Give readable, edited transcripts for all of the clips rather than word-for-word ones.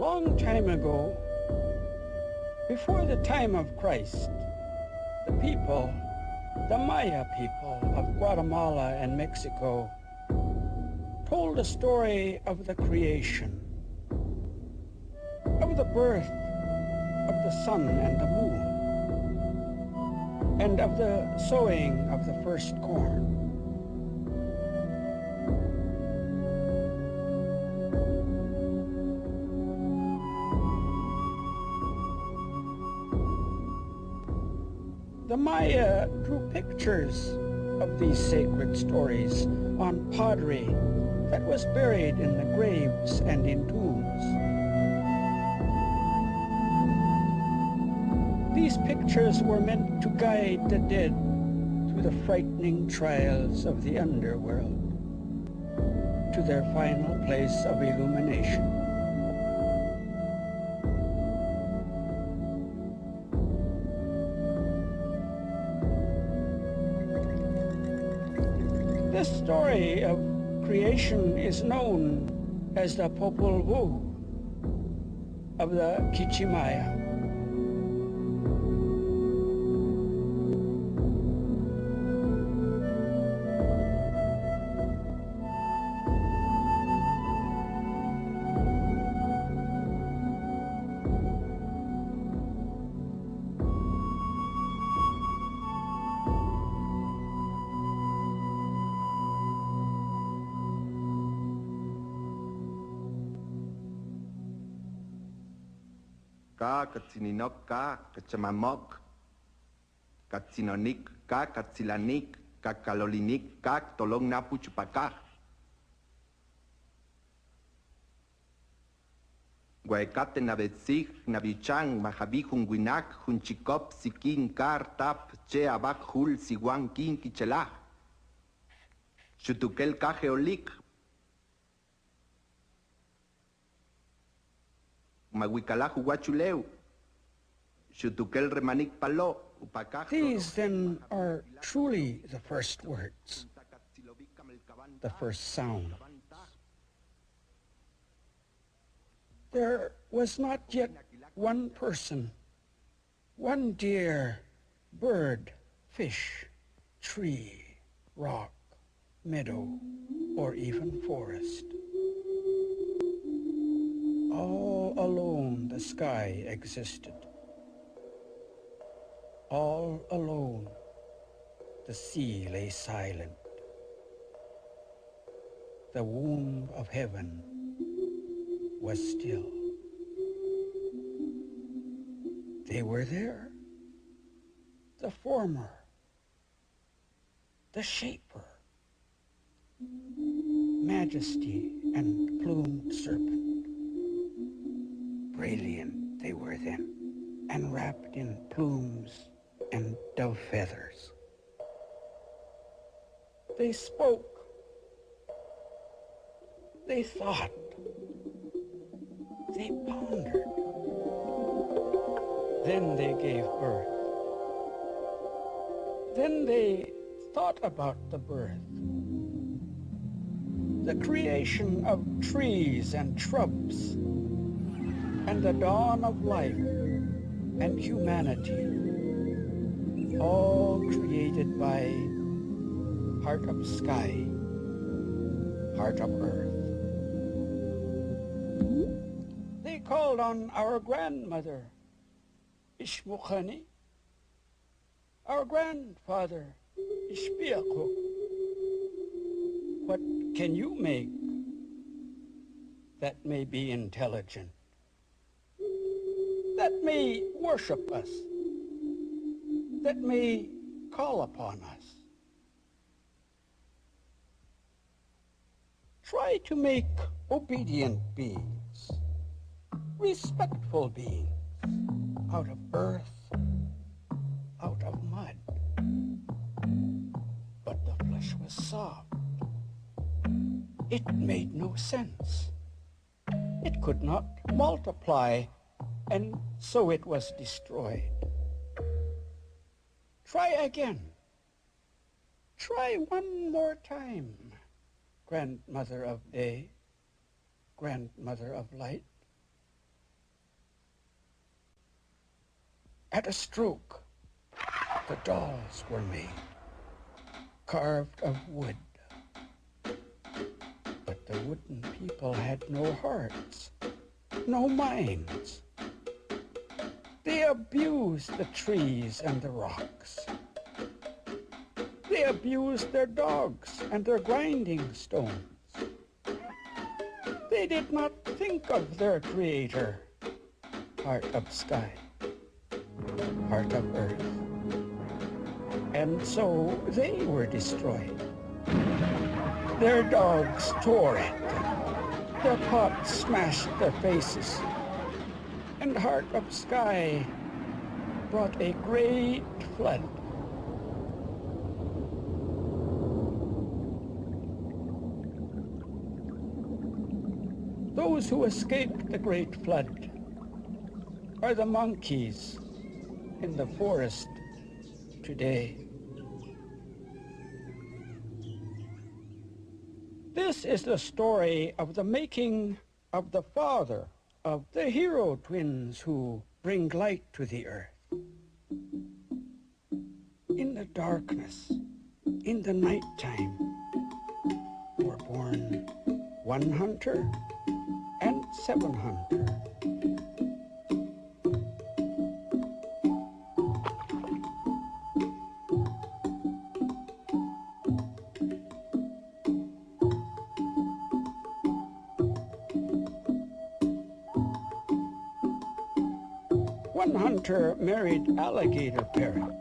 long time ago, before the time of Christ, the people, the Maya people of Guatemala and Mexico, told a story of the creation, of the birth of the sun and the moon, and of the sowing of the first corn. The Maya drew pictures of these sacred stories on pottery that was buried in the graves and in tombs. These pictures were meant to guide the dead through the frightening trials of the underworld to their final place of illumination. This story of creation is known as the Popol of the Kichimaya. Ka katsinok ka kachamamok, katsinonik ka katsilanik, kakalolinik ka tolong napu chupaka. Guaecate navetsig navichang mahabi hunguinak hunchikop sikin kar tap che abak hul siguan kin kichelah. Chutukel ka geolik. Maguikalahu guachuleu, Shutukel remanik palo, upakaj. These then are truly the first words, the first sounds. There was not yet one person, one deer, bird, fish, tree, rock, meadow, or even forest. All alone the sky existed. All alone the sea lay silent. The womb of heaven was still. They were there, the former, the shaper, majesty and plumed serpent. Brilliant they were then, and wrapped in plumes and dove feathers. They spoke. They thought. They pondered. Then they gave birth. Then they thought about the birth, the creation of trees and shrubs, and the dawn of life and humanity, all created by heart of sky, heart of earth. They called on our grandmother, Ishmukhani, our grandfather, Ishpiaqo. What can you make that may be intelligent, that may worship us, that may call upon us? Try to make obedient beings, respectful beings, out of earth, out of mud. But the flesh was soft. It made no sense. It could not multiply, and so it was destroyed. Try again. Try one more time, grandmother of day, grandmother of light. At a stroke, the dolls were made, carved of wood. But the wooden people had no hearts, no minds. They abused the trees and the rocks. They abused their dogs and their grinding stones. They did not think of their Creator, heart of sky, heart of earth. And so they were destroyed. Their dogs tore at them. Their pots smashed their faces. And heart of sky brought a great flood. Those who escaped the great flood are the monkeys in the forest today. This is the story of the making of the father of the hero twins who bring light to the earth. In the darkness, in the nighttime, were born one hunter and seven hunter. One hunter married alligator parrot.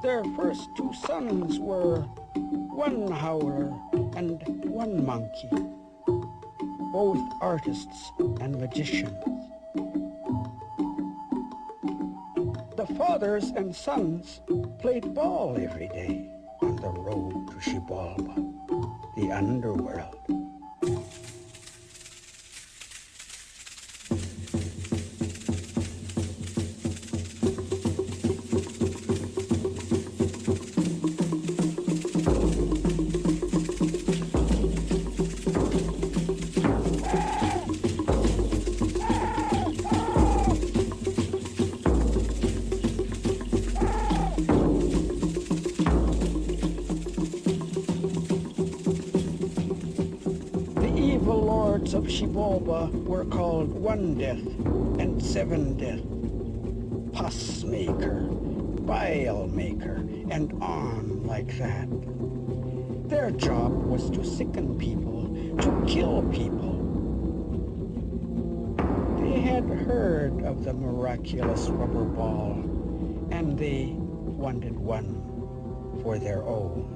Their first two sons were one howler and one monkey, both artists and magicians. The fathers and sons played ball every day on the road to Xibalba, the underworld. Of Xibalba were called One Death and Seven Death, Pus Maker, Bile Maker, and on like that. Their job was to sicken people, to kill people. They had heard of the miraculous rubber ball, and they wanted one for their own.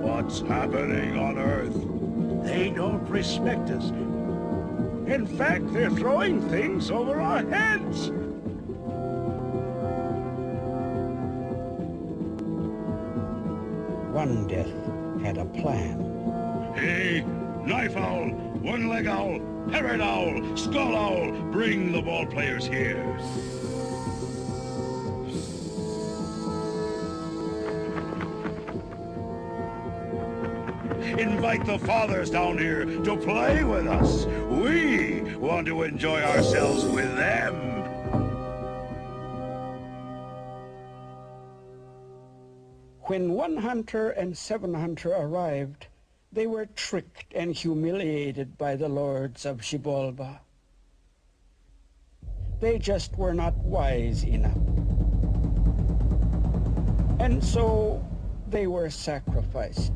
What's happening on Earth? They don't respect us. In fact, they're throwing things over our heads. One Death had a plan. Hey, Knife Owl, One-Leg Owl, Parrot Owl, Skull Owl, bring the ball players here. Invite the fathers down here to play with us. We want to enjoy ourselves with them. When One Hunter and Seven Hunter arrived, they were tricked and humiliated by the lords of Xibalba. They just were not wise enough. And so they were sacrificed.